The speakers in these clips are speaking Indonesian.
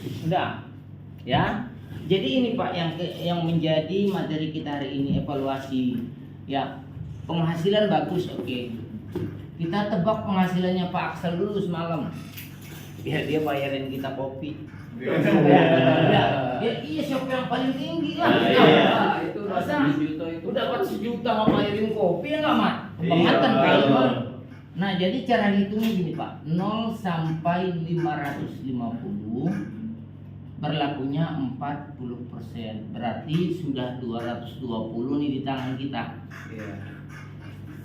Udah, ya. Jadi ini Pak yang menjadi materi kita hari ini, evaluasi. Ya, penghasilan bagus, oke. Kita tebak penghasilannya Pak Aksel dulu semalam. Biar dia bayarin kita kopi. Iya, siapa yang paling tinggi lah. Itu Masa juta itu dapat 1 juta nggak bayarin kopi ya nggak Mat? Pembangunan kali. Nah, jadi cara hitungnya gini Pak, 0 sampai 550 berlakunya 40%. Berarti sudah 220 nih di tangan kita. Iya.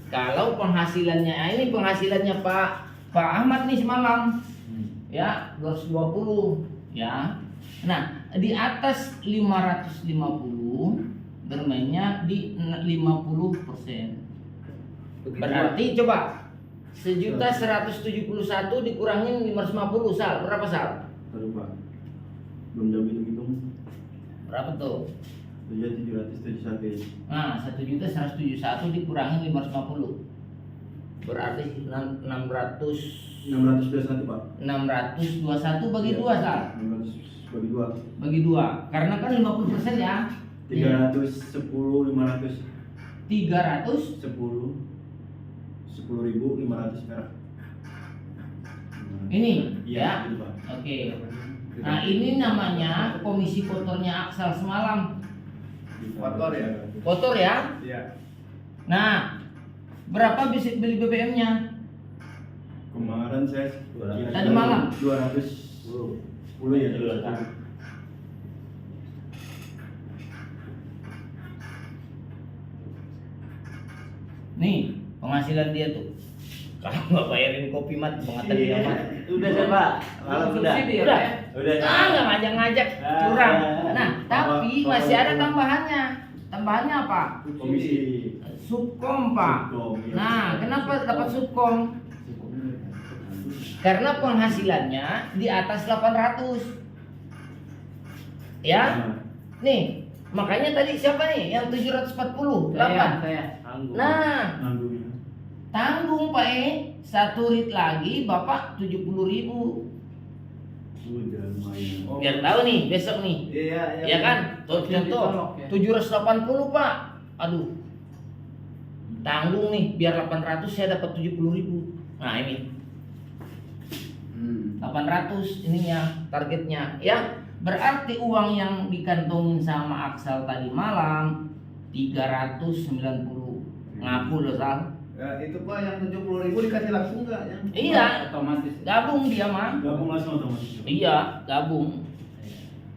Kalau penghasilannya, ini penghasilannya Pak Ahmad nih semalam. Ya, 220 ya. Nah, di atas 550 bermainnya di 50%. Berarti coba 1.171 dikurangin 550 Sal, berapa Sal? Aduh Pak, belum jauh hitung-hitung. Berapa tuh? Jadi 771. Nah, 1.171 dikurangin 550. Berarti 621 Pak. 621 bagi 2 Sal. 600 bagi 2. Bagi 2. Karena kan 50% ya. 310 500. 300 10.500 perak. ini Iya, ya. gitu, Pak. Oke. Nah, ini namanya komisi kotornya Aksal semalam. Kotor ya? Kotor ya? Iya. Nah, berapa bisa beli BBM-nya? Kemarin saya Tadi malam? 210 ya. Nih, penghasilan dia tuh. Kalau nggak bayarin kopi Mat, pengatan dia Mat. Udah deh Pak, malam udah. Subsidi ya, Udah. Pak, ya? Udah. Nggak ngajak-ngajak, curang. Nah, tapi Apa- masih ada apa- tambahannya. Tambahannya apa? Komisi Subkom, Pak. Subkom, iya. Nah, kenapa dapat subkom? Karena penghasilannya di atas 800. Ya? Nih, makanya tadi siapa nih yang 740? 8. Saya. Nah, Nanggungnya. tanggung Pak satu rit lagi Bapak 70.000. Udah lumayan. Biar tahu nih besok nih. Iya, Ya kan? Tuh, contoh Ditolok, ya. 780 Pak. Aduh. Tanggung nih biar 800 saya dapat 70.000. Nah, ini 800 ininya targetnya ya. Berarti uang yang dikantongin sama Aksal tadi malam 390. Ngaku loh Sal. Ya, itu Pak yang 70.000 dikasih langsung nggak ya? Iya. Otomatis. Gabung dia mah. Gabung langsung otomatis. Iya, gabung.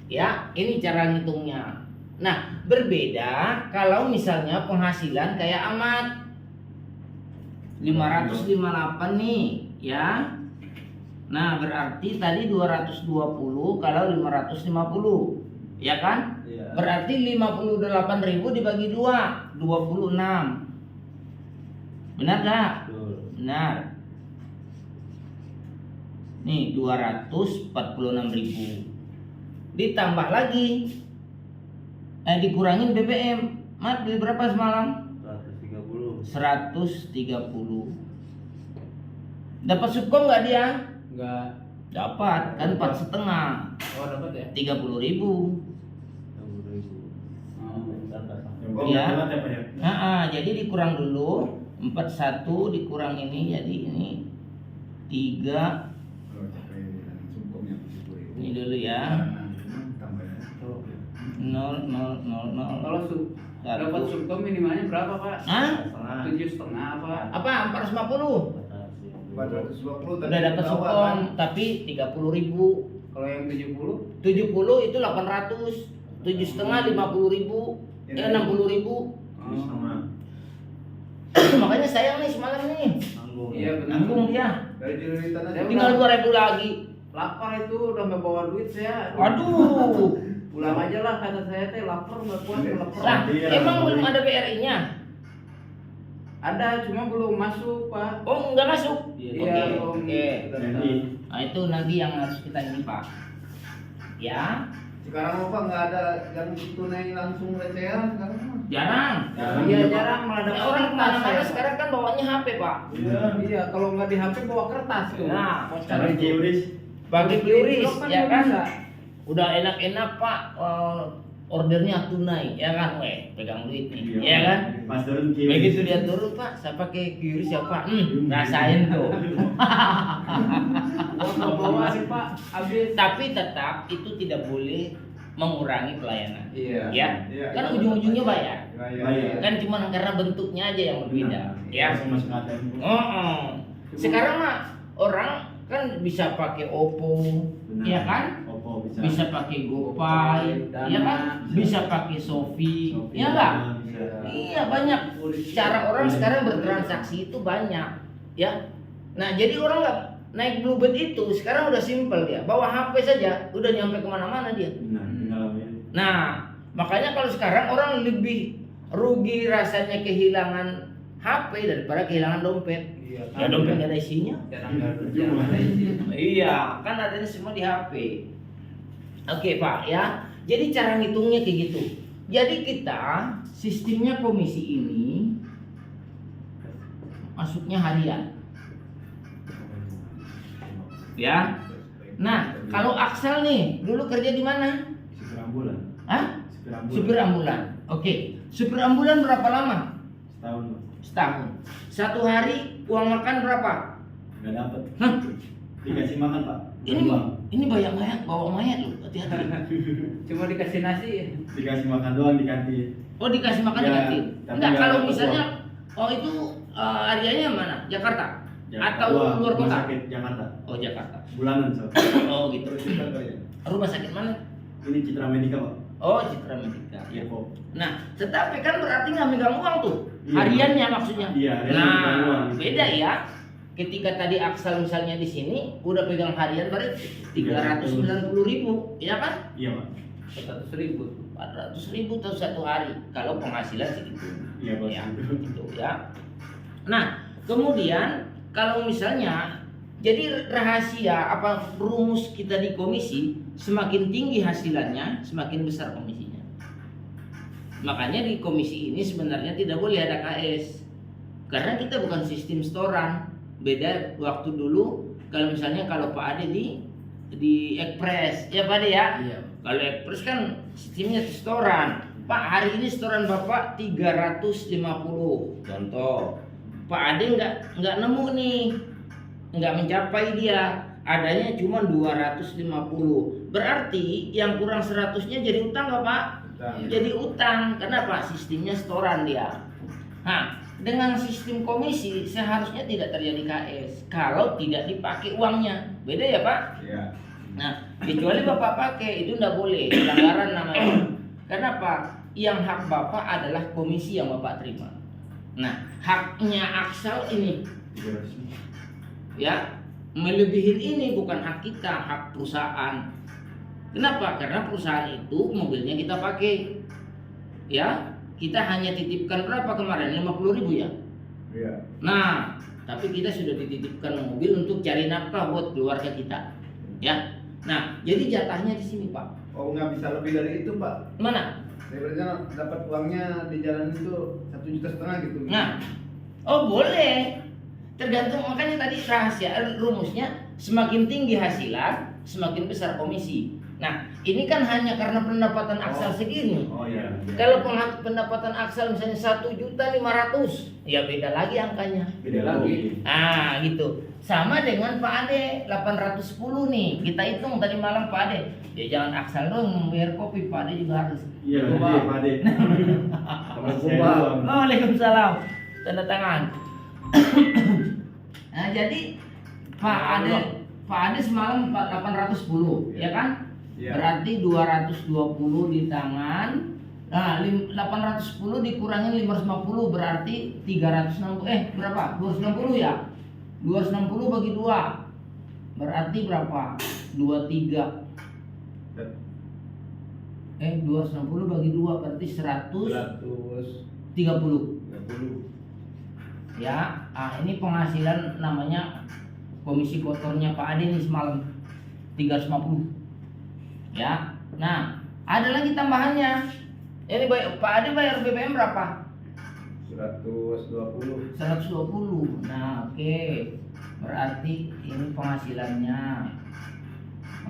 Ya, ini cara ngitungnya. Nah, berbeda kalau misalnya penghasilan kayak Ahmad 558 nih, ya. Nah, berarti tadi 220 kalau 550, ya kan? Iya. Berarti 58.000 dibagi 2, 26. Benar gak? Betul. Benar. Nih 246.000. Ditambah lagi dikurangin BBM. Mat beli berapa semalam? 130. 130. Dapat subkom nggak dia? Enggak. Dapat kan 4,5. Oh, dapat ya? 30.000. 60.000. Oh, Iya. nggak telat ya, Pak ya? Jadi dikurang dulu 41 dikurang ini jadi ini 3 ini dulu ya. 0 0 0 0. Kalau dapat subkom minimalnya berapa Pak? Hah? 7,5 apa? Apa 450? 420 Udah dapat subkom tapi 30.000. Kalau yang 70? 70 itu 800. 7,5 50.000. 60.000. Sama. Makanya sayang nih semalam nih. Iya benar. Nanggung dia. Dari jilitan aja. Tinggal 2.000 lagi. Lapar itu udah nggak bawa duit saya. Aduh. Pulang aja lah kata saya teh lapar nggak kuat lapar. Lah, Iya, emang boleh. belum ada BRI-nya? Ada cuma belum masuk Pak. Oh, enggak masuk. Iya, Oke, belum. oke. Jadi Nah, itu nanti yang harus kita ini, Pak. Ya, Sekarang Pak nggak ada yang tunai langsung recehan sekarang mah. jarang. Iya jarang malah ada Ya, orang kemana-mana ya. sekarang kan bawanya HP, Pak. Iya kalau nggak di HP bawa kertas tuh. Nah, Voucher sekarang itu. Qris. Bagi Pluris, Blok ya nggak kan? bisa. udah enak-enak Pak, ordernya tunai, ya kan, pegang duit nih, ya kan. Pas turun kiri. Begitu dia turun Pak, saya pakai QRIS ya Pak, rasain tuh. Bawa sih Pak, habis. Tapi tetap itu tidak boleh mengurangi pelayanan. Iya. Ya, kan ujung-ujungnya bayar. Bayar. Kan cuma karena bentuknya aja yang berbeda, ya. Langsung masuk ATM. Sekarang mah orang kan bisa pakai Oppo, Benar. ya kan? Oppo bisa. Bisa pakai GoPay, Dana, ya kan? Bisa pakai Shopee, ya enggak? Bisa. Iya, banyak cara orang sekarang bertransaksi itu banyak, ya. Nah, jadi orang nggak naik Bluebird itu sekarang udah simpel dia, bawa HP saja udah nyampe kemana-mana dia. Benar, pengalaman. Nah, makanya kalau sekarang orang lebih rugi rasanya kehilangan HP daripada kehilangan dompet. Iya. Ya dompet nggak ada isinya. Iya, kan adanya semua di HP. Oke Pak ya. Jadi cara ngitungnya kayak gitu. Jadi kita sistemnya komisi ini masuknya harian. Ya. Nah, kalau Aksel nih dulu kerja di mana? Supir ambulan. Hah? Supir ambulan. Supir ambulan. Oke. Supir ambulan berapa lama? Setahun, Pak. Setahun. Satu hari uang makan berapa? Nggak dapat. Hah? Dikasih makan, Pak. Ini banyak bawa mayat loh, hati-hati. Cuma dikasih nasi. Dikasih makan doang di kantin. Oh dikasih makan di Ya, kantin? tapi Enggak, nggak kalau dapat misalnya itu hariannya mana? Jakarta? Atau Doang, luar rumah kota? sakit Jakarta. Oh Jakarta. Bulanan, Sob. Oh gitu. Rumah sakit mana? Ini Citra Medika, Pak. Oh Citra Medika. Iya, Pak. Nah, tetapi kan berarti nggak megang uang tuh. Iya. Hariannya maksudnya. Iya, hariannya megang uang. Nah, beda ya. Ketika tadi Aksal misalnya di sini udah pegang harian berarti 390.000, ya kan? Iya, Pak. 100.000. 400.000 tuh satu hari kalau penghasilan segitu. Iya, Pak. Ya, gitu ya. Nah, kemudian kalau misalnya jadi rahasia apa rumus kita di komisi, semakin tinggi hasilannya, semakin besar komisinya. Makanya di komisi ini sebenarnya tidak boleh ada KS. Karena kita bukan sistem setoran. Beda waktu dulu kalau misalnya kalau Pak Ade di Ekpres, ya Pak Ade ya. Iya. Kalau Ekpres kan sistemnya setoran. Pak hari ini setoran Bapak 350. Contoh. Pak Ade nggak nemu nih. Nggak mencapai dia. Adanya cuma 250. Berarti yang kurang 100-nya jadi utang nggak Pak? Jadi utang. Kenapa? Sistemnya setoran dia. Nah, dengan sistem komisi seharusnya tidak terjadi KS kalau tidak dipakai uangnya. Beda ya Pak? Iya. Nah, kecuali Bapak pakai itu tidak boleh, pelanggaran namanya. Kenapa? Yang hak Bapak adalah komisi yang Bapak terima. Nah, haknya Aksal ini ya melebihin ini bukan hak kita, hak perusahaan. Kenapa? Karena perusahaan itu mobilnya kita pakai. Ya, kita hanya titipkan berapa kemarin? 50.000 ya? Iya. Nah, tapi kita sudah dititipkan mobil untuk cari nafkah buat keluarga kita. Ya. Nah, jadi jatahnya di sini, Pak. Oh, nggak bisa lebih dari itu, Pak. Mana? Sebenarnya dapat uangnya di jalan itu 1,5 juta gitu. Nah. Oh, boleh. Tergantung, makanya tadi rahasia rumusnya semakin tinggi hasilan, semakin besar komisi. Nah, ini kan hanya karena pendapatan Aksal segini. Oh iya. Kalau pendapatan Aksal misalnya 1.500.000, ya beda lagi angkanya. Beda lagi. Ah, gitu. Sama dengan Pak Ade 810 nih. Kita hitung tadi malam Pak Ade. Ya jangan Aksal dong membayar kopi, Pak Ade juga harus. Iya, Pak Ade. Waalaikumsalam. Tanda tangan. Nah, jadi Pak Ade semalam 810, ya kan? Iya. Berarti 220 di tangan. Nah, 810 dikurangin 550 berarti 360 berapa? 260 ya? 260 bagi 2. Berarti berapa? 23. 260 bagi 2 berarti 130. Ya, ini penghasilan namanya komisi kotornya Pak Ade nih semalam 350. Ya, nah ada lagi tambahannya. Ini Pak Ade bayar BBM berapa? 120. 120. Nah, oke. Berarti ini penghasilannya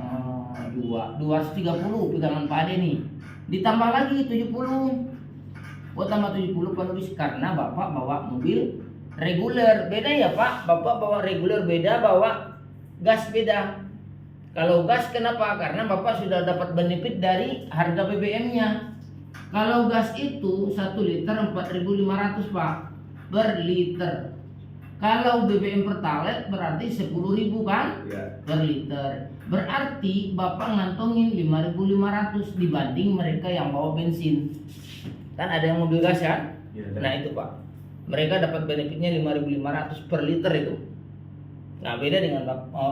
2 230 pegangan Pak Ade nih. Ditambah lagi 70. Oh, tambah 70 Pak Luis karena Bapak bawa mobil reguler. Beda ya Pak, Bapak bawa reguler beda, bawa gas beda. Kalau gas kenapa? Karena Bapak sudah dapat benefit dari harga BBM-nya. Kalau gas itu 1 liter 4.500 Pak per liter. Kalau BBM Pertalite berarti 10.000 kan Iya. per liter. Berarti Bapak ngantongin 5.500 dibanding mereka yang bawa bensin. Kan ada yang mobil gas kan? Iya, Nah itu Pak, mereka dapat benefitnya 5.500 per liter itu. Nah beda dengan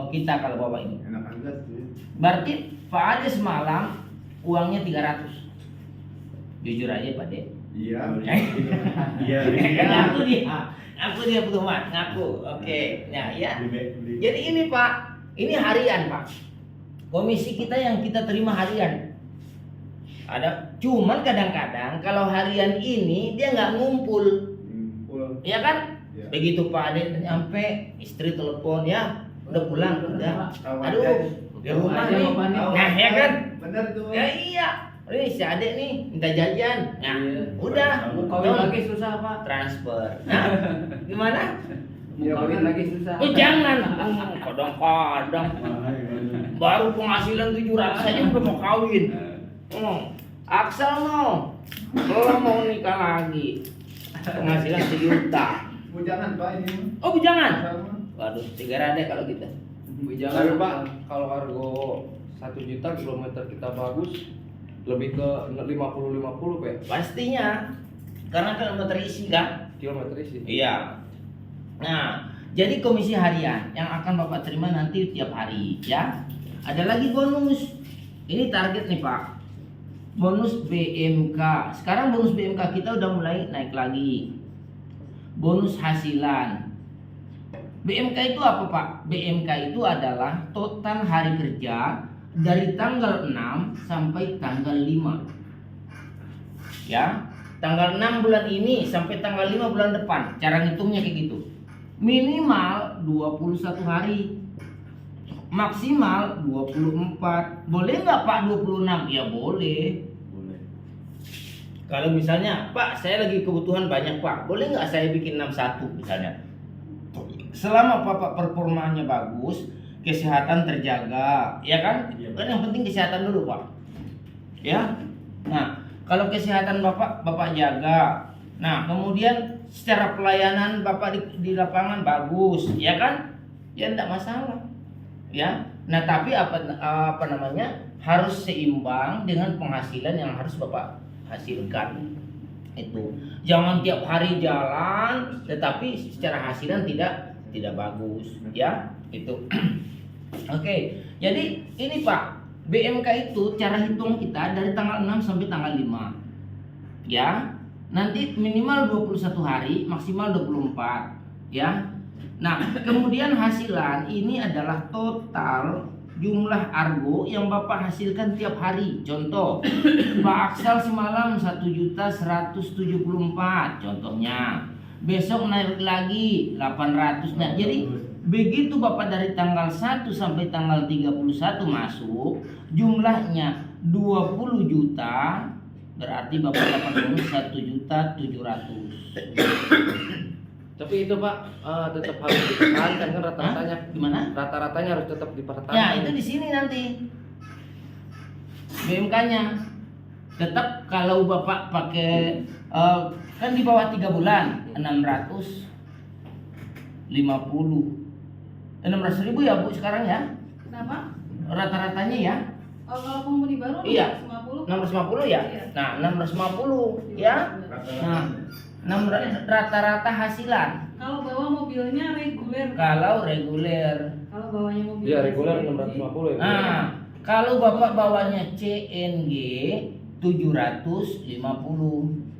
kita kalau bawa ini. Enakan gas tuh. Berarti Pak Ade semalam uangnya 300. Jujur aja Pak Ade. Iya. Iya. Ngaku dia pedoman, ngaku. Oke. Nah ya. Beli. Jadi ini Pak, ini harian Pak. Komisi kita yang kita terima harian. Ada, cuman kadang-kadang kalau harian ini dia nggak ngumpul, ya kan? Iya. Begitu Pak Ade nyampe, istri telepon ya, udah pulang, udah. Aduh, di rumah nih. Nah ya kan? Bener tuh. Ya iya. Ini si Ade nih minta jajan. Nah, Iya. udah. Mau kawin lagi susah Pak. Transfer. Nah, gimana? Iya, Mau kawin bener. lagi susah. Oh jangan. Kadang-kadang baru penghasilan 700 aja udah mau kawin. Aksel no, lo mau nikah lagi. Penghasilan 1 juta. Bujangan Pak ini. Oh bujangan. Sama. Waduh, 3 rade kalau kita. Jangan Tapi, Pak, Pak. kalau harga 1 juta kilometer kita bagus lebih ke 50-50 Pak. Pastinya. Karena kilometer isi kan? Kilometer isi. Iya. Nah, jadi komisi harian yang akan Bapak terima nanti tiap hari ya. Ada lagi bonus. Ini target nih Pak. Bonus BMK. Sekarang bonus BMK kita udah mulai naik lagi. Bonus hasilan. BMK itu apa Pak? BMK itu adalah total hari kerja dari tanggal 6 sampai tanggal 5. Ya, tanggal 6 bulan ini sampai tanggal 5 bulan depan. Cara ngitungnya kayak gitu. Minimal 21 hari. Maksimal 24. Boleh nggak Pak 26? Ya boleh. Kalau misalnya, Pak, saya lagi kebutuhan banyak, Pak. Boleh nggak saya bikin 61 misalnya? Selama Bapak performanya bagus, kesehatan terjaga, ya kan? Iya, Kan yang penting kesehatan dulu, Pak. Ya. Nah, kalau kesehatan Bapak jaga. Nah, kemudian secara pelayanan Bapak di lapangan bagus, ya kan? Ya enggak masalah. Ya. Nah, tapi apa namanya? Harus seimbang dengan penghasilan yang harus Bapak hasilkan. Itu. Jangan tiap hari jalan tetapi secara hasilan tidak bagus, ya. Itu. Oke. Jadi ini Pak, BMK itu cara hitung kita dari tanggal 6 sampai tanggal 5. Ya. Nanti minimal 21 hari, maksimal 24, ya. Nah, kemudian hasilan ini adalah total jumlah argo yang Bapak hasilkan tiap hari. Contoh, Pak Aksal semalam 1.174 contohnya. Besok naik lagi 800. Nah, jadi begitu Bapak dari tanggal 1 sampai tanggal 31 masuk, jumlahnya 20 juta, berarti Bapak dapat bonus 1.700.000. Tapi itu Pak tetap harus dipertahankan kan rata-ratanya. Gimana? Rata-ratanya harus tetap dipertahankan. Ya, itu di sini nanti. BMK-nya tetap kalau Bapak pakai kan di bawah 3 bulan 600.000 ya Bu sekarang ya. Kenapa? Rata-ratanya ya. Oh, kalau penghuni baru Iya. 650. 650 ya. Iya. Nah, 650 ya. Nah, rata-rata hasilan. Kalau bawa mobilnya reguler. Kalau reguler. Kalau bawanya mobil. Iya, reguler 650 ya. Bu. Nah, kalau Bapak bawanya CNG 750.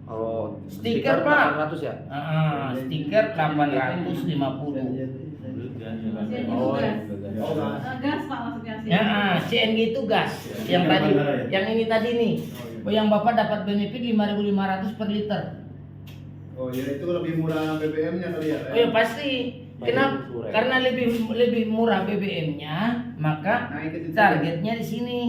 Oh, Stiker, Pak. 800 ya. Stiker 850. CNG Oh, itu gas. Oh, gas. Gas Pak maksudnya sih. Ya, CNG itu gas. Yang Yang tadi, bandara ya? yang ini tadi nih. Oh, yang Bapak dapat benefit 5.500 per liter. Oh ya itu lebih murah BBM-nya kali ya. Oh ya pasti. Kenapa? Karena lebih murah BBM-nya, maka Naik ke situ. targetnya di sini.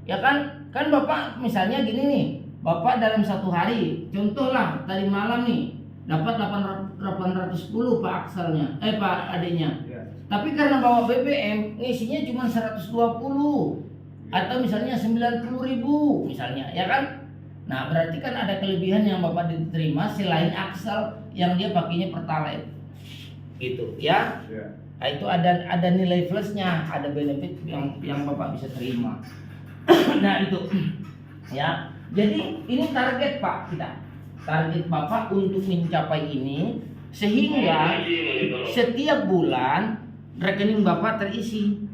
Ya kan? Kan Bapak misalnya gini nih, Bapak dalam satu hari, contoh lah tadi malam nih dapat 810 Pak Aksalnya, Pak adanya. Ya. Tapi karena bawa BBM ngisinya cuma 120 atau misalnya 90.000 misalnya, ya kan? Nah, berarti kan ada kelebihan yang Bapak diterima selain Aksal yang dia pakainya Pertalite. Gitu, ya. Ya. Nah, itu ada nilai plusnya, ada benefit yang Bapak bisa terima. Nah, itu ya. Jadi ini target Pak kita. Target Bapak untuk mencapai ini sehingga setiap bulan rekening Bapak terisi.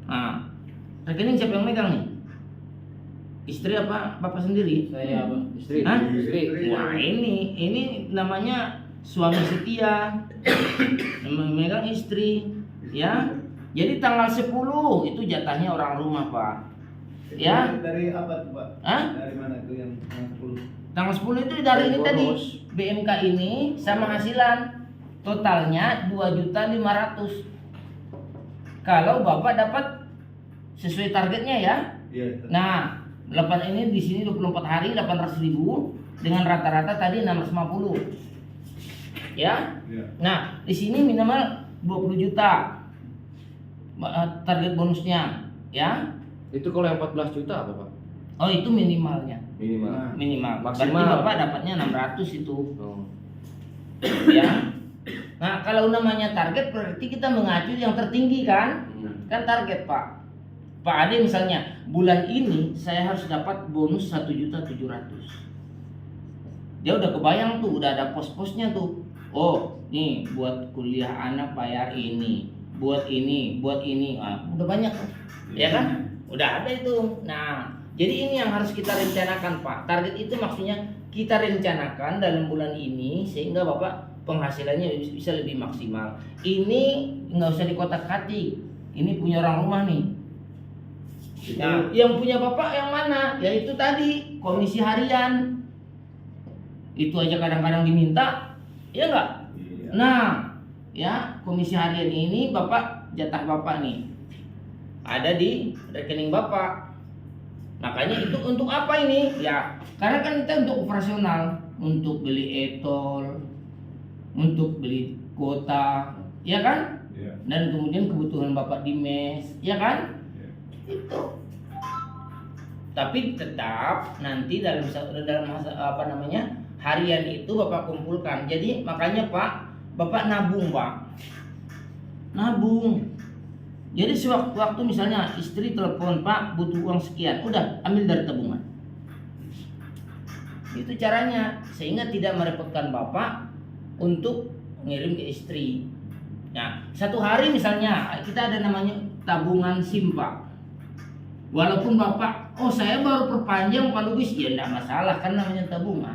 Nah, rekening siapa yang megang nih? Istri apa Bapak sendiri? Saya Bang, istri. Hah? Istri. Wah, ini namanya suami setia. Memegang istri, ya. Jadi tanggal 10 itu jatahnya orang rumah, Pak. Ya. Dari apa tuh, Pak? Hah? Dari mana itu yang 10? Tanggal 10 itu dari ini tadi Bonus. BMK ini sama hasilan totalnya 2.500.000. Kalau Bapak dapat sesuai targetnya ya. Iya. Nah, 8 ini di sini 24 hari 800.000 dengan rata-rata tadi 650. Ya. Iya. Nah, di sini minimal 20 juta target bonusnya, ya. Itu kalau yang 14 juta apa, Pak? Oh, itu minimalnya. Minimal. Nah. Minimal. Maksimal. Berarti Bapak dapatnya 600 itu. Oh. Ya. Nah, kalau namanya target berarti kita mengacu yang tertinggi kan? Kan target, Pak. Pak Ade misalnya, bulan ini saya harus dapat bonus 1.700.000. Dia udah kebayang tuh, udah ada pos-posnya tuh. Oh, nih buat kuliah anak bayar ini, buat ini, buat ini. Ah, udah banyak tuh. Ya kan? Udah ada itu. Nah, jadi ini yang harus kita rencanakan, Pak. Target itu maksudnya kita rencanakan dalam bulan ini sehingga Bapak penghasilannya bisa lebih maksimal. Ini nggak usah dikotak-katik. Ini punya orang rumah nih. Nah, yang punya Bapak yang mana? Ya itu tadi komisi harian. Itu aja kadang-kadang diminta, ya enggak? Iya. Nah, ya komisi harian ini Bapak jatah Bapak nih ada di rekening Bapak. Makanya itu untuk apa ini? Ya, karena kan kita untuk operasional, untuk beli etol, untuk beli kuota, ya kan? Iya. Dan kemudian kebutuhan Bapak di mes, ya kan? Iya. Itu. Tapi tetap nanti dalam masa apa namanya harian itu Bapak kumpulkan. Jadi makanya Pak, Bapak nabung, Pak. Nabung. Jadi sewaktu-waktu misalnya istri telepon, Pak butuh uang sekian, udah ambil dari tabungan. Itu caranya sehingga tidak merepotkan Bapak untuk ngirim ke istri. Nah, satu hari misalnya kita ada namanya tabungan SIM, Pak. Walaupun Bapak, oh saya baru perpanjang Pak Lubis, ya enggak masalah kan namanya tabungan.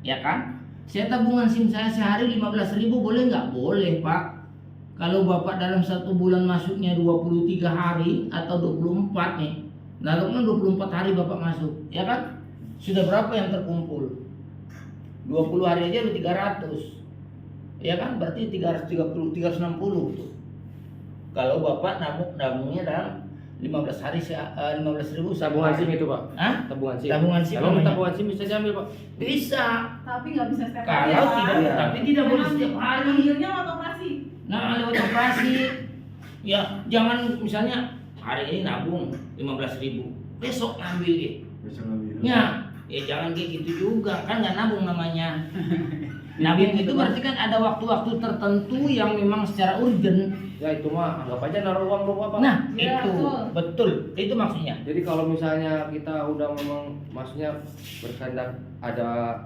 Ya kan? Saya tabungan SIM saya sehari 15.000 boleh nggak? Boleh, Pak. Kalau Bapak dalam satu bulan masuknya 23 hari atau 24 nih, lalu kan 24 hari Bapak masuk, ya kan? Sudah berapa yang terkumpul? 20 hari aja udah 300. Ya kan? Berarti 330, 360 tuh. Kalau Bapak nabungnya dalam 15 hari 15.000 Tabungan SIM itu, Pak. Hah? Tabungan SIM. Tabungan SIM Kalau namanya. tabungan SIM bisa diambil, Pak. Bisa. Tapi nggak bisa setiap hari. Kalau ya, Pak. tidak, Iya. tapi tidak boleh setiap hari. Ambilnya waktu operasi. Nah, lewat operasi. Ya, jangan misalnya hari ini nabung 15.000, besok ngambil ya. Bisa ngambil. Ya jangan kayak gitu juga, kan nggak nabung namanya. Nabung itu berarti kan ada waktu-waktu tertentu yang memang secara urgent. Ya itu mah anggap aja naruh uang dulu, Pak. Nah, Ya, itu betul, itu maksudnya. Jadi kalau misalnya kita udah memang maksudnya berkehendak ada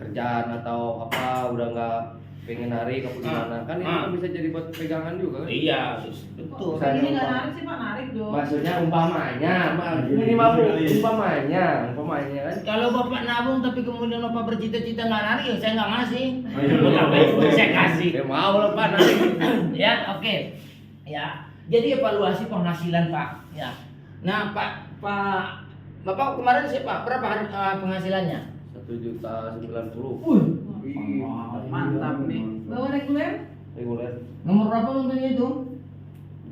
kerjaan atau apa udah nggak pengen narik apa gimana kan itu kan bisa jadi buat pegangan juga kan? Iya, betul. Kok ini nggak narik sih Pak, narik dong. Maksudnya umpamanya, minimal umpamanya kan? Kalau Bapak nabung tapi kemudian Bapak bercita-cita nggak narik, ya saya nggak ngasih. Ayo. Saya kasih. Ya mau lah Pak narik. Ya, oke. Ya, jadi evaluasi penghasilan Pak. Ya. Nah, Pak Bapak kemarin sih Pak berapa penghasilannya? 1.090.000. Wih, Wih, Mantap nih. Bawa reguler? reguler. Nomor berapa mobilnya itu?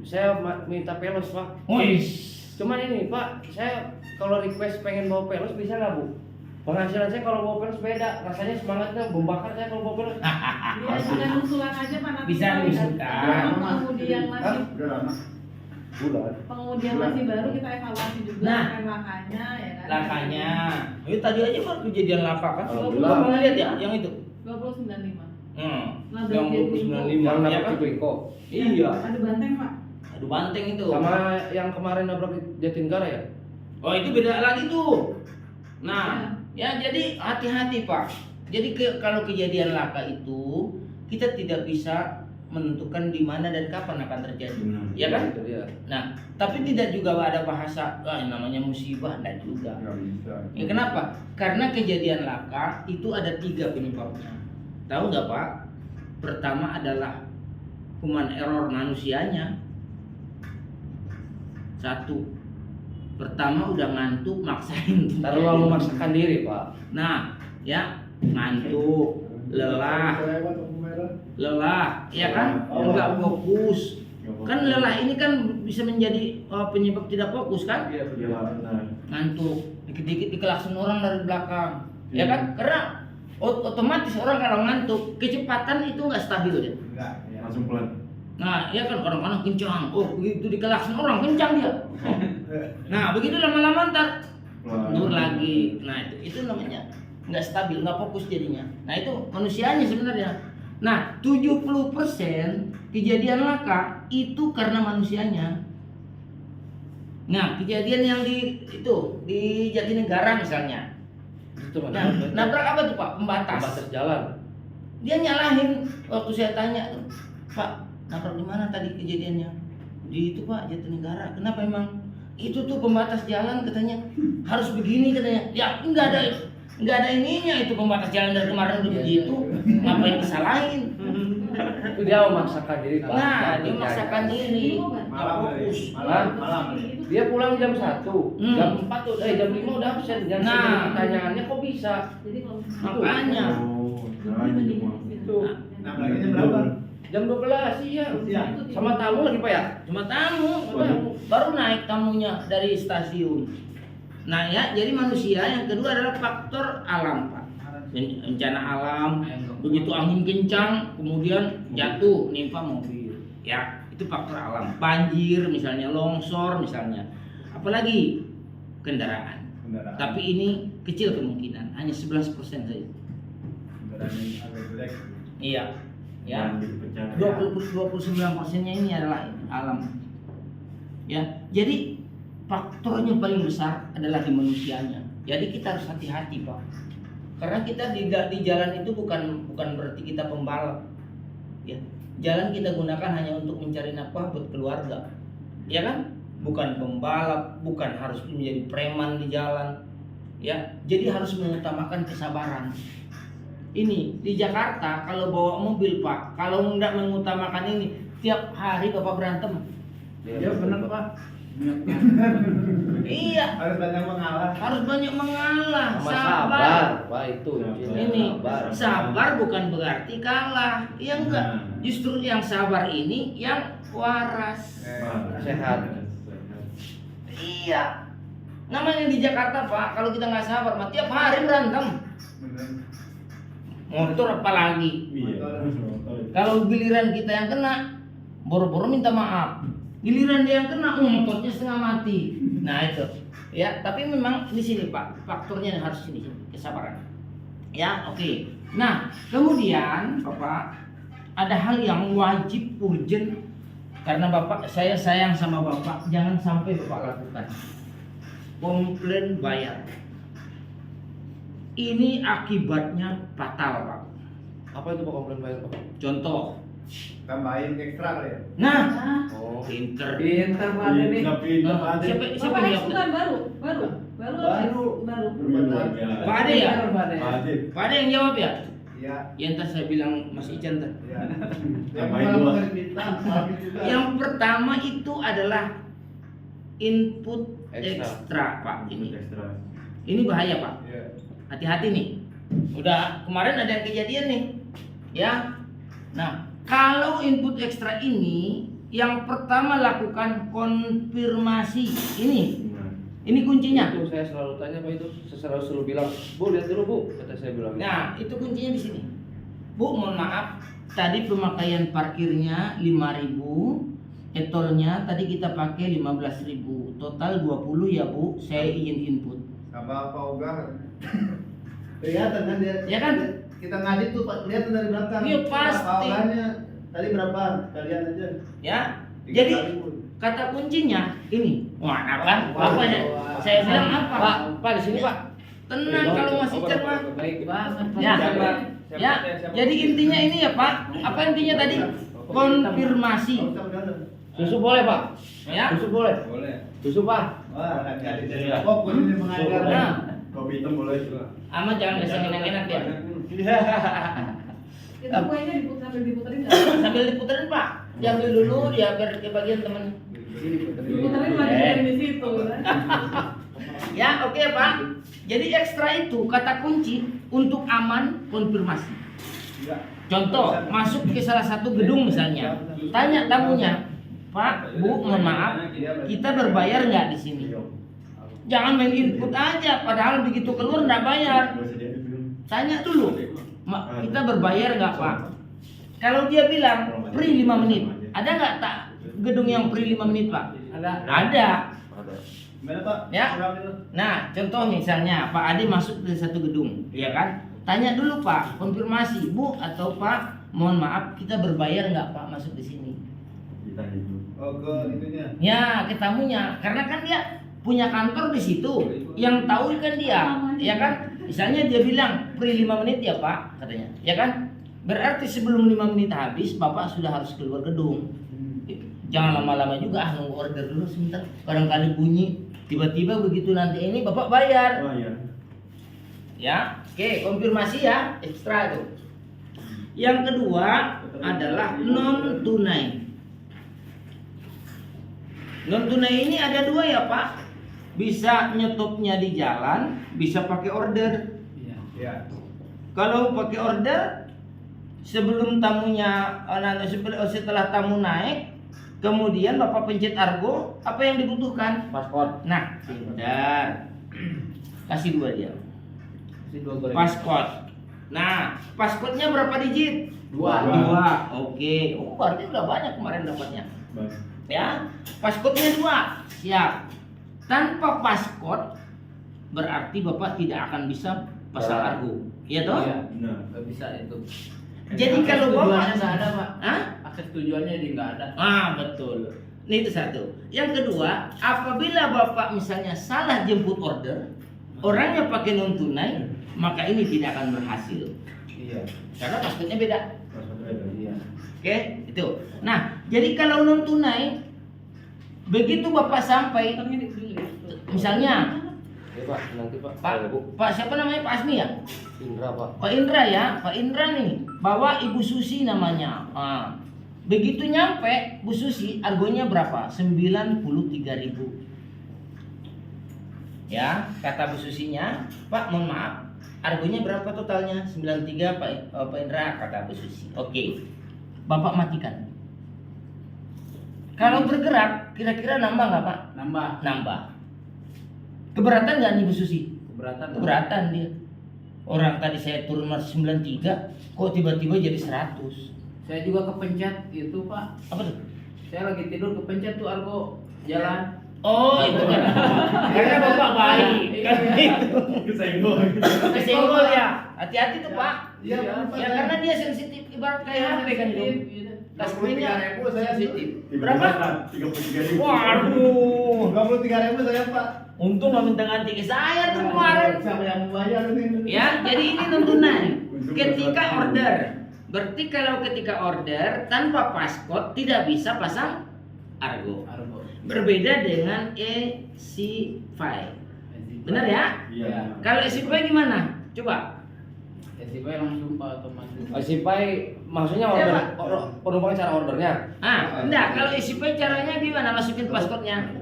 Saya minta pelos Pak. Wih. Cuman ini Pak, saya kalau request pengen bawa pelos bisa nggak Bu? Penghasilan saya kalau bawa pelos beda, rasanya semangatnya membakar saya kalau bawa pelos. Iya, dengan usulan aja Pak nanti. Bisa Pak. diusulkan. Kalau pengemudi yang masih Udah lama. Bulan. pengemudi yang masih baru kita evaluasi juga Nah. lakanya ya kan. Lakanya. Itu tadi aja baru kejadian laka kan? Alhamdulillah. Bapak ngeliat ya yang itu? 2095. Yang Yang 2095 Yang ya nabrak kan? Cikwiko. Iya. Ada banteng Pak. Aduh banteng itu. Sama yang kemarin nabrak Jatinegara ya? Oh itu beda lagi tuh. Nah, ya jadi hati-hati Pak. Jadi kalau kejadian laka itu kita tidak bisa menentukan di mana dan kapan akan terjadi, Benar. ya kan? Itu dia. Nah, tapi tidak juga ada bahasa yang namanya musibah, dan juga. Nggak bisa. Ya kenapa? Karena kejadian laka itu ada 3 penyebabnya. Tahu nggak Pak? Pertama adalah human error manusianya. 1. Pertama udah ngantuk maksain. Terlalu memaksakan diri Pak. Nah, ya ngantuk, lelah, ya kan? Enggak fokus. Kan lelah ini kan bisa menjadi penyebab tidak fokus kan? Iya benar. Ngantuk, dikit-dikit dikelakson orang dari belakang, ya kan? Karena otomatis orang kalau ngantuk, kecepatan itu nggak stabil ya. Enggak, ya. Langsung pelan. Nah, ya kan kadang-kadang kencang. Oh, begitu dikelakson orang kencang dia. Nah, begitu lama-lama ntar mundur lagi. Nah, itu namanya nggak stabil, nggak fokus jadinya. Nah, itu manusianya sebenarnya. Nah, 70% kejadian laka itu karena manusianya. Nah, kejadian yang di Jatinegara misalnya. Itu Nah, nabrak apa tuh Pak? Pembatas. Pembatas jalan. Dia nyalahin waktu saya tanya, Pak, nabrak di mana tadi kejadiannya? Di itu Pak, Jatinegara. Kenapa emang? Itu tuh pembatas jalan katanya harus begini katanya. Ya enggak ada ininya, itu pembatas jalan dari kemarin udah begitu. Ngapain disalahin? Itu dia memaksakan diri Pak. Nah, dia memaksakan diri. Malam, Nggak fokus. Malam. Dia pulang jam 1, jam 4 tuh, jam 5 udah absen. Yang Nah. jadi pertanyaannya kok bisa? Jadi kalau Makanya. Oh, nah ini cuma. Itu Nah, lagi berapa? jam 12 iya. Siang. Sama tamu lagi Pak ya? Cuma tamu, baru naik tamunya dari stasiun. Nah ya, jadi manusia yang kedua adalah faktor alam Pak. Bencana alam, begitu angin kencang, kemudian jatuh, nimpa mobil. Ya, itu faktor alam. Banjir misalnya, longsor misalnya. Apalagi kendaraan. Tapi ini kecil kemungkinan, hanya 11% saja. Kendaraan yang agak jelek. Iya. Ya. Banjir pecah. 29%-nya ini adalah alam. Ya, jadi faktornya paling besar adalah di manusianya. Jadi kita harus hati-hati Pak. Karena kita di jalan itu bukan berarti kita pembalap. Ya. Jalan kita gunakan hanya untuk mencari nafkah buat keluarga. Ya kan? Bukan pembalap, bukan harus menjadi preman di jalan. Ya, jadi harus mengutamakan kesabaran. Ini di Jakarta kalau bawa mobil Pak, kalau nggak mengutamakan ini, tiap hari Bapak berantem. Iya benar Pak. Iya, Harus banyak mengalah. harus banyak mengalah, Sama sabar. sabar. Wah itu Sabar. kuncinya, Ini sabar. sabar bukan berarti kalah, iya enggak. Nah. Justru yang sabar ini yang waras. Sehat. Iya. Namanya di Jakarta Pak, kalau kita nggak sabar, mah tiap hari berantem. Motor apalagi. Iya. Kalau giliran kita yang kena, boro-boro minta maaf. Giliran dia yang kena, motornya setengah mati. Nah itu, ya. Tapi memang di sini Pak, faktornya harus di sini, kesabaran. Ya, oke. Nah, kemudian Bapak, ada hal yang wajib urgent karena Bapak, saya sayang sama Bapak, jangan sampai Bapak lakukan. Komplain bayar. Ini akibatnya fatal Pak. Apa itu Pak komplain bayar Pak? Contoh, Tambahin ekstra kali ya. nah, Oh. pinter. Pintar Pak ini. Siapa Bapak yang jawab? bukan baru. Pak Ade ya? Adit. Pak Ade yang jawab ya? Iya. Ya entar saya bilang Mas Ican ntar. Iya. Tambahin dua. Yang pertama itu adalah input Ekstra. ekstra Pak ini. Ekstra. Ini bahaya Pak. Iya. Hati-hati nih. Udah kemarin ada yang kejadian nih. Ya. Nah, kalau input ekstra ini, yang pertama lakukan konfirmasi. Ini kuncinya. Itu saya selalu tanya Pak, itu saya selalu bilang, Bu lihat dulu Bu, kata saya bilang. Nah, itu kuncinya di sini. Bu, mohon maaf, tadi pemakaian parkirnya 5.000, etolnya tadi kita pakai 15.000, total 20 ya Bu, saya izin input. Apa Ogar? Kelihatan kan dia? Ya kan? Kita ngadit tuh Pak, kelihatan dari belakang. Iya, pasti. Apa Ogarnya tadi berapa? Kalian aja. Ya. 3 Jadi kali pun. kata kuncinya ini. Wah, apa? Apa ya? Saya bilang apa? Pak di sini Pak. Tenang kalau masih cermat. Baik banget. Ya. Ya. Jadi intinya ini ya Pak. Apa intinya tadi? Konfirmasi. Susu boleh Pak? Ya. Susu boleh? Boleh. Susu Pak? Wah, fokus ini mengajar. Nah, Kopi hitam boleh. ama jangan kasih enak-enak ya. Itu kuenya sambil diputerin nggak? Sambil diputerin Pak. Diambil dulu dia biar ke bagian temen. Diputerin lagi dari di situ kan? Ya, oke Pak. Jadi ekstra itu kata kunci untuk aman konfirmasi. Contoh, masuk ke salah satu gedung misalnya, tanya tamunya, Pak, Bu, mohon maaf, kita berbayar nggak di sini? Jangan main input aja, padahal begitu keluar nggak bayar. Tanya dulu, kita berbayar nggak Pak? Kalau dia bilang free 5 menit, ada nggak tak gedung yang free 5 menit Pak? Ada. Gimana Pak? Ya. Nah, contoh misalnya Pak Adi masuk ke satu gedung, ya kan? Tanya dulu Pak, konfirmasi, Bu atau Pak, mohon maaf kita berbayar nggak Pak masuk di sini? Oh, ke itunya. Ya, ke tamunya, karena kan dia punya kantor di situ, yang tahu kan dia, ya kan? Misalnya dia bilang free 5 menit ya Pak, katanya, ya kan? Berarti sebelum 5 menit habis, Bapak sudah harus keluar gedung. Jangan lama-lama juga, nunggu order dulu sebentar. Kadang-kadang bunyi, tiba-tiba begitu nanti ini Bapak bayar. Oh iya. Ya, oke, konfirmasi ya, ekstra itu. Yang kedua adalah non tunai. Non tunai ini ada dua ya Pak. Bisa nyetopnya di jalan, bisa pakai order. Iya. Kalau pakai order, sebelum tamunya, setelah tamu naik, kemudian Bapak pencet argo, apa yang dibutuhkan? Paspor. Nah, pintar. Kasih dua dia. Passcode. Nah, passcode-nya berapa digit? Dua. Oke. Oh, berarti udah banyak kemarin dapatnya. Baik. Ya, passcode-nya 2. Siap. Tanpa passcode berarti Bapak tidak akan bisa pasang argo. Iya toh? Nah. Nggak bisa itu. Jadi kalau Bapak nggak ada Pak. Hah? Akses tujuannya di nggak ada. Betul. Ini itu satu. Yang kedua, apabila Bapak misalnya salah jemput order, orangnya pakai non tunai, maka ini tidak akan berhasil. Iya. Karena passcode-nya beda. Iya. Oke, itu. Nah, jadi kalau non tunai, begitu Bapak sampai, misalnya, Ya Pak, nanti Pak. Pak siapa namanya, Pak Asmi ya? Indra Pak. Pak Indra ya, Pak Indra nih, bawa Ibu Susi namanya. Begitu nyampe, Bu Susi, argonya berapa? 93.000. Ya, kata Bu Susinya, Pak mohon maaf, argonya berapa totalnya? 93 Pak Indra, kata Bu Susi. Oke, Bapak matikan. Kalau bergerak, kira-kira nambah nggak Pak? Nambah. Keberatan nggak nih Bu Susi? Keberatan dia. Orang tadi saya turun 93, kok tiba-tiba jadi 100? Saya juga kepencet itu Pak. Apa tuh? Saya lagi tidur kepencet tuh argo jalan. Oh, itu kan. Karena Bapak baik. Kan itu. Kesenggol ya. Hati-hati tuh Pak. Iya, Ya karena dia sensitif, ibarat kayak HP kan itu. Touchscreen-nya saya sensitif. Berapa? 33.000. Waduh. 23.000 saya Pak. Untung nggak minta ganti ke saya tuh kemarin. Siapa yang mau bayar ini? Ya, jadi ini non tunai. Ketika order, berarti kalau ketika order tanpa passcode tidak bisa pasang argo. Berbeda dengan EC5. Benar ya? Iya. Kalau EC5 gimana? Coba. SIP langsung Pak otomatis. Sipai maksudnya Iya, order, penumpang cara ordernya. Enggak, kalau EC5 caranya gimana? Masukin passcode-nya.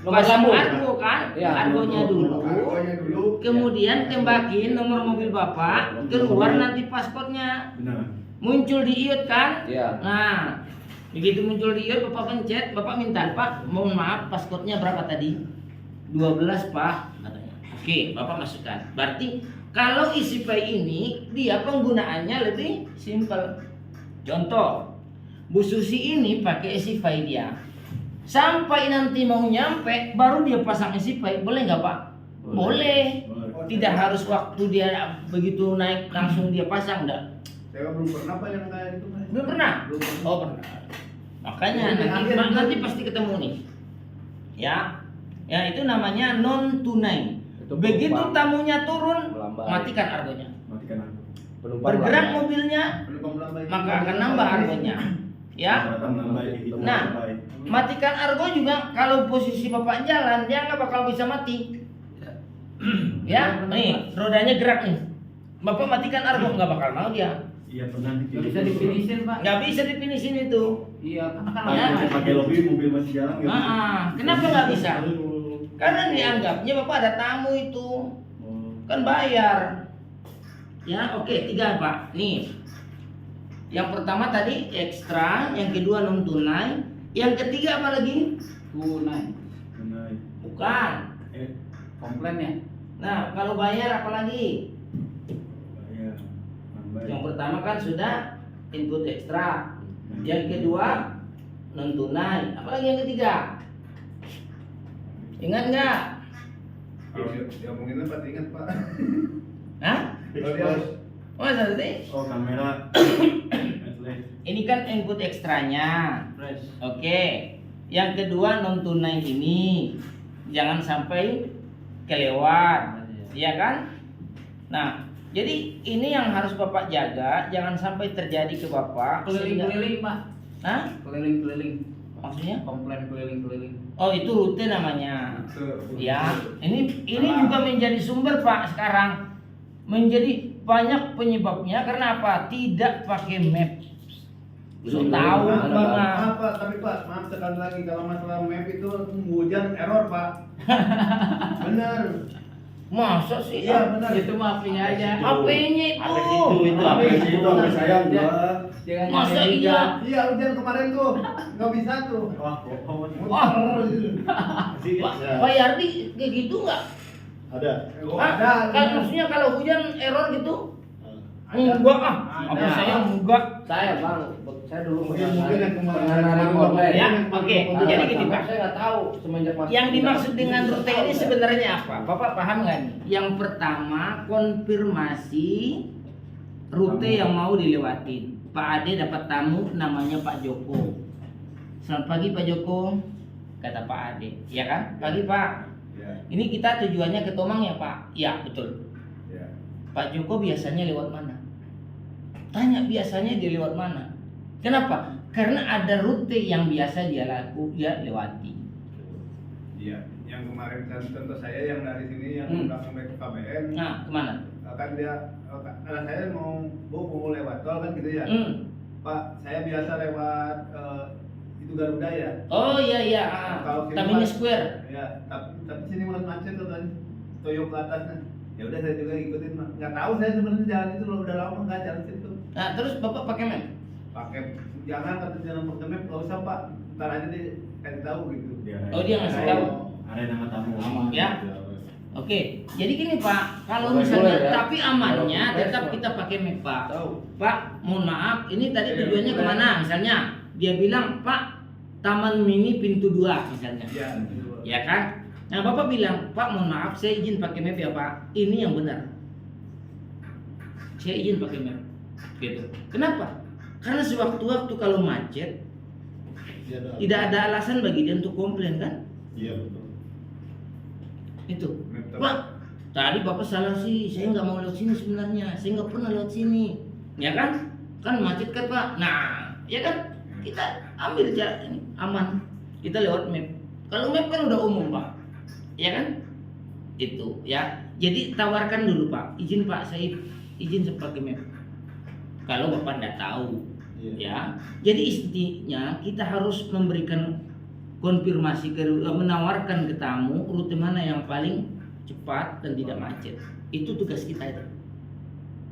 Nomor Pasang lambung. argo kan? Iya. Argonya dulu. Argonya dulu. Kemudian tembakin nomor mobil Bapak, keluar nanti passcode-nya. Benar. Muncul di iOS kan? Iya. Nah, begitu muncul di iOS Bapak pencet, Bapak minta, Pak, mohon maaf passcode-nya berapa tadi? 12 Pak, katanya. Oke, Bapak masukkan. Berarti kalau isi file ini dia penggunaannya lebih simpel. Contoh, Bu Susi ini pakai isi file dia. Sampai nanti mau nyampe baru dia pasang isi file, boleh nggak Pak? Boleh. Tidak harus waktu dia begitu naik langsung dia pasang, enggak? Saya belum pernah Pak yang kayak gitu Pak. Belum pernah? Belum pernah. Oh pernah. Makanya nanti pasti ketemu nih. Ya, ya itu namanya non tunai. Itu Begitu penumpang tamunya turun, melambai. matikan argonya. Matikan aku. Penumpang Bergerak melambai. mobilnya, Penumpang melambai. maka akan nambah argonya. Ya, Datang melambai, itu Nah. melambai. matikan argo juga kalau posisi bapak jalan dia nggak bakal bisa mati. Ya, nih rodanya gerak nih. Bapak matikan argo nggak bakal mau dia. Iya pernah Nggak bisa difinisin Pak. Nggak bisa dipinisin itu. Iya, karena kan Ya. lama. Pakai lobby mobil masih jalan nggak bisa. Kenapa nggak bisa? Karena dianggapnya bapak ada tamu itu, Oh. kan bayar. Ya, oke, 3 Pak. Nih. Yang pertama tadi ekstra, yang kedua non tunai, yang ketiga apa lagi? Tunai. Benar. Bukan. Komplain ya. Nah, kalau bayar apa lagi? Iya. Melambai. Yang pertama kan sudah input ekstra. Yang kedua non tunai. Apalagi yang ketiga? Ingat nggak? Kalau dia ngomongin Pak ingat Pak. Hah? Kalau dia Oh, tadi? Oh kamera. Headlight. Ini kan input ekstranya. Oke. Yang kedua non tunai ini jangan sampai kelewat, ya kan? Nah, jadi ini yang harus Bapak jaga, jangan sampai terjadi ke Bapak. sehingga- Keliling-keliling Pak. Hah? Keliling-keliling. Maksudnya? Komplain keliling-keliling. Oh, itu rute namanya. Ya, ini juga menjadi sumber Pak sekarang. Menjadi banyak penyebabnya karena apa? Tidak pakai map. So tahu Maaf, Bapak. maaf Pak, tapi Pak, maaf sekali lagi kalau masalah map itu hujan error Pak. Bener. Masa sih? Iya benar. Itu mah HP-nya aja. HP-nya itu. Aplikasi itu apa sayang gua. Jangan Masa nyari iya? juga. Iya hujan kemarin tuh, nggak bisa tuh. Wah, bohong. Wah. Sih, Pak Yardi kayak gitu nggak? ada. Oh, Ah, ada. kan maksudnya kalau hujan error gitu? Ada. Enggak ah. Ada. Apa saya enggak? Saya Bang, saya dulu Mungkin yang kemarin pernah narik online. Ya, oke. Jadi gini Pak. Saya nggak tahu semenjak masuk. Yang dimaksud dengan rute ini sebenarnya apa? Bapak paham nggak nih? Yang pertama konfirmasi rute yang mau dilewatin. Pak Ade dapat tamu namanya Pak Joko. Selamat pagi Pak Joko, kata Pak Ade. Ya kan? Pagi Pak. Ya, Ini kita tujuannya ke Tomang ya Pak? Ya betul. ya. Pak Joko biasanya lewat mana? Tanya biasanya dia lewat mana? Kenapa? Karena ada rute yang biasa dia lewati. Iya, yang kemarin kan contoh saya yang dari sini yang langsung naik ke KBN. Nah, kemana? Kan dia karena saya mau lewat tol kan gitu ya. Pak, saya biasa lewat itu Garuda ya. Oh iya iya. Kalau sini Tamini Mas- Square. Ya, tapi sini mulai macet tuh kan. Toyo ke atasnya. Ya udah saya juga ikutin, Mas. Nggak tahu saya sebenarnya jalan itu udah lama nggak jalan situ. Nah, terus Bapak pakai map? Pakai jangan kata jalan pakai map, nggak usah Pak. Ntar aja deh kasih tahu gitu. Oh, dia ngasih tahu. Ada nama tamu. Ya. Oke, jadi gini Pak, kalau Boleh, misalnya boleh, ya. tapi amannya Kalau tetap boleh, kita pakai map Pak. Tahu. Pak, mohon maaf, ini tadi Iya, tujuannya boleh. kemana? Misalnya dia bilang Pak, Taman Mini pintu 2 misalnya. Ya, Ya kan? Nah Bapak bilang, Pak mohon maaf saya izin pakai map ya Pak. Ini yang benar. Saya izin pakai map. Gitu. Kenapa? Karena sewaktu-waktu kalau macet tidak ada alasan bagi dia untuk komplain kan? Iya betul. Itu. Pak, tadi Bapak salah sih. Saya nggak mau lewat sini sebenarnya. Saya nggak pernah lewat sini. Ya kan? Kan macet kan Pak. Nah, ya kan? Kita ambil jalan ini aman. Kita lewat map. Kalau map kan udah umum Pak. Ya kan? Itu ya. Jadi tawarkan dulu Pak. Izin Pak, saya izin pakai map. Kalau Bapak nggak tahu, ya. Jadi intinya kita harus memberikan konfirmasi menawarkan ke tamu rute mana yang paling cepat dan tidak macet. Itu tugas kita itu.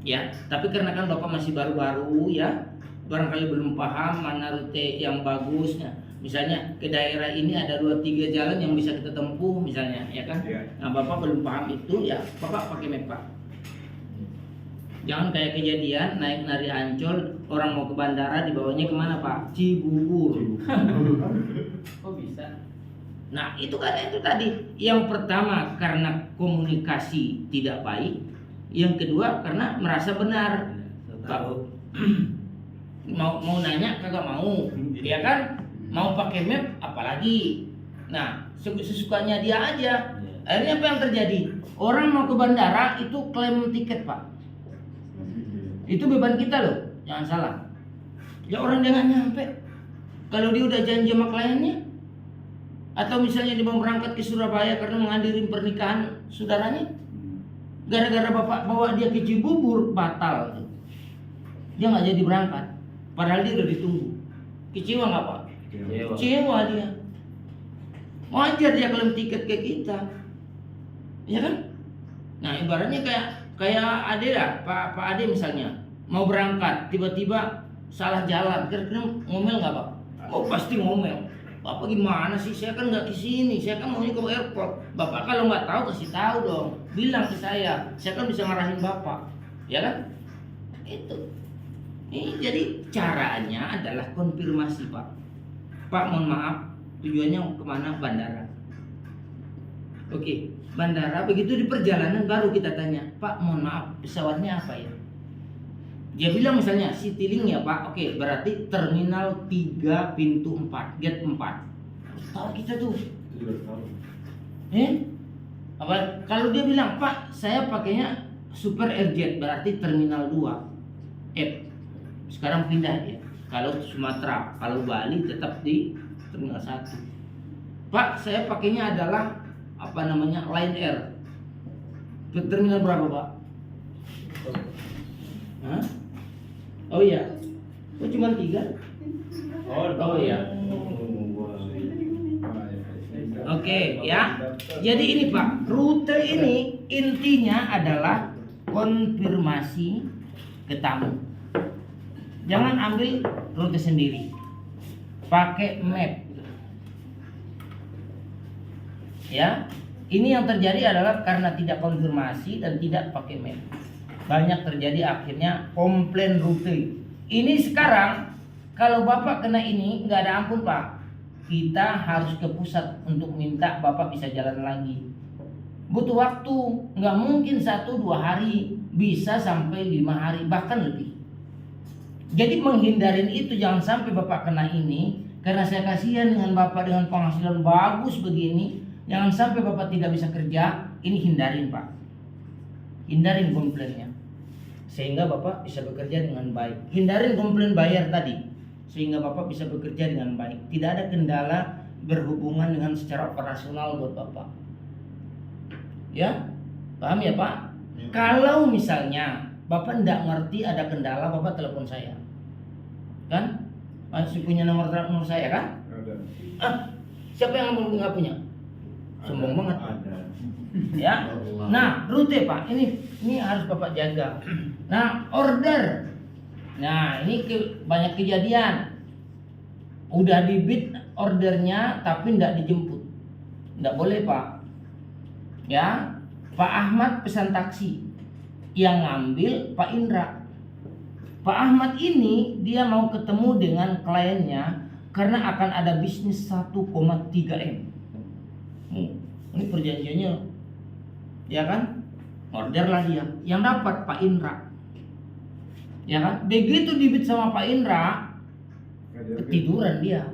Ya, tapi karena kan Bapak masih baru-baru ya, barangkali belum paham mana rute yang bagusnya. Misalnya ke daerah ini ada 2-3 jalan yang bisa kita tempuh misalnya, ya kan? Iya. Nah, Bapak belum paham itu ya, Bapak pakai map, Pak. Jangan kayak kejadian naik dari Ancol, orang mau ke bandara, dibawanya kemana Pak? Cibubur. Kok bisa? Nah itu kan itu tadi. Yang pertama karena komunikasi tidak baik. Yang kedua karena merasa benar. Tahu. Mau nanya kagak mau, ya kan? Mau pakai map apalagi. Nah sesukanya dia aja. Akhirnya apa yang terjadi? Orang mau ke bandara itu klaim tiket Pak. Itu beban kita loh, jangan salah. Ya orang dia nggak nyampe. Kalau dia udah janji sama kliennya, atau misalnya dia mau berangkat ke Surabaya karena menghadiri pernikahan saudaranya, gara-gara bapak bawa dia ke Cibubur batal. Dia nggak jadi berangkat, padahal dia udah ditunggu. Kecewa nggak Pak? Kecewa dia. Wajar dia klaim tiket ke kita, ya kan? Nah ibaratnya kayak Ade lah, Pak Ade misalnya mau berangkat tiba-tiba salah jalan, kira-kira ngomel nggak Pak? Oh pasti ngomel. Bapak gimana sih? Saya kan nggak kesini, saya kan maunya ke airport. Bapak kalau nggak tahu kasih tahu dong, bilang ke saya kan bisa ngarahin Bapak, ya kan? Itu. Ini jadi caranya adalah konfirmasi Pak. Pak mohon maaf, tujuannya kemana? Bandara. Oke, bandara. Begitu di perjalanan baru kita tanya, Pak mohon maaf pesawatnya apa ya? Dia bilang misalnya Citylink ya Pak. Oke, berarti terminal 3 pintu 4, gate 4. Tahu kita tuh. Apa? Kalau dia bilang Pak saya pakainya Super Airjet, berarti terminal 2 F. Sekarang pindah dia. Kalau Sumatera, kalau Bali tetap di terminal 1. Pak saya pakainya adalah apa namanya Lion Air. Terminal berapa Pak? Hah? Oh iya. Oh cuma 3? Oh iya. Oke ya. Jadi ini Pak, rute ini intinya adalah konfirmasi ke tamu. Jangan ambil rute sendiri. Pakai map. Ya. Ini yang terjadi adalah karena tidak konfirmasi dan tidak pakai map. Banyak terjadi akhirnya komplain rute. Ini sekarang kalau Bapak kena ini nggak ada ampun Pak. Kita harus ke pusat untuk minta Bapak bisa jalan lagi. Butuh waktu, nggak mungkin 1-2 hari, bisa sampai 5 hari bahkan lebih. Jadi menghindarin itu jangan sampai Bapak kena ini. Karena saya kasihan dengan Bapak dengan penghasilan bagus begini, jangan sampai Bapak tidak bisa kerja. Ini hindarin Pak. Hindarin komplainnya sehingga Bapak bisa bekerja dengan baik. Hindarin komplain bayar tadi sehingga Bapak bisa bekerja dengan baik. Tidak ada kendala berhubungan dengan secara operasional buat Bapak. Ya, paham ya Pak? Ya. Kalau misalnya Bapak tidak ngerti ada kendala, Bapak telepon saya, kan? Masih punya nomor saya kan? Ada. Siapa yang nggak punya? Sombong banget. Ada. Ya. Nah, rute Pak, ini harus Bapak jaga. Nah, order. Nah, ini banyak kejadian. Udah dibit ordernya tapi tidak dijemput. Tidak boleh Pak. Ya, Pak Ahmad pesan taksi. Yang ngambil Pak Indra. Pak Ahmad ini dia mau ketemu dengan kliennya karena akan ada bisnis 1,3 M. Ini perjanjiannya, ya kan? Orderlah dia. Yang dapat Pak Indra. Ya kan? Begitu dibit sama Pak Indra, ketiduran dia.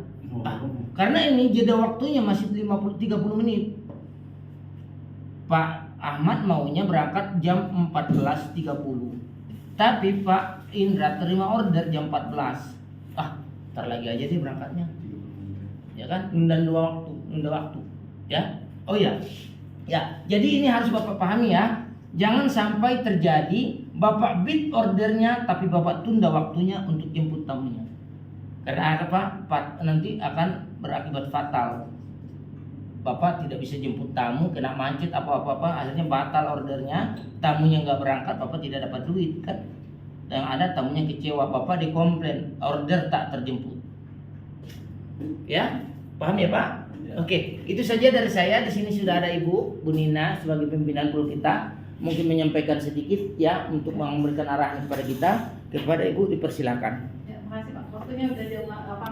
Karena ini jeda waktunya masih 30 menit. Pak Ahmad maunya berangkat jam 14.30. Tapi Pak Indra terima order jam 14. Ntar lagi aja dia berangkatnya. Ya kan? Nunda waktu. Ya. Oh ya. Ya, jadi ini harus Bapak pahami ya. Jangan sampai terjadi Bapak bid ordernya tapi Bapak tunda waktunya untuk jemput tamunya. Karena apa? Nanti akan berakibat fatal. Bapak tidak bisa jemput tamu, kena macet apa-apa, akhirnya batal ordernya, tamunya nggak berangkat, Bapak tidak dapat duit kan? Yang ada tamunya kecewa, Bapak dikomplain, order tak terjemput. Ya, paham ya Pak? Oke, itu saja dari saya. Di sini sudah ada Ibu Bu Nina sebagai pimpinan pool kita, mungkin menyampaikan sedikit ya untuk memberikan arahan kepada kita. Kepada Ibu dipersilakan. Ya, makasih Pak. Waktunya udah jam 8.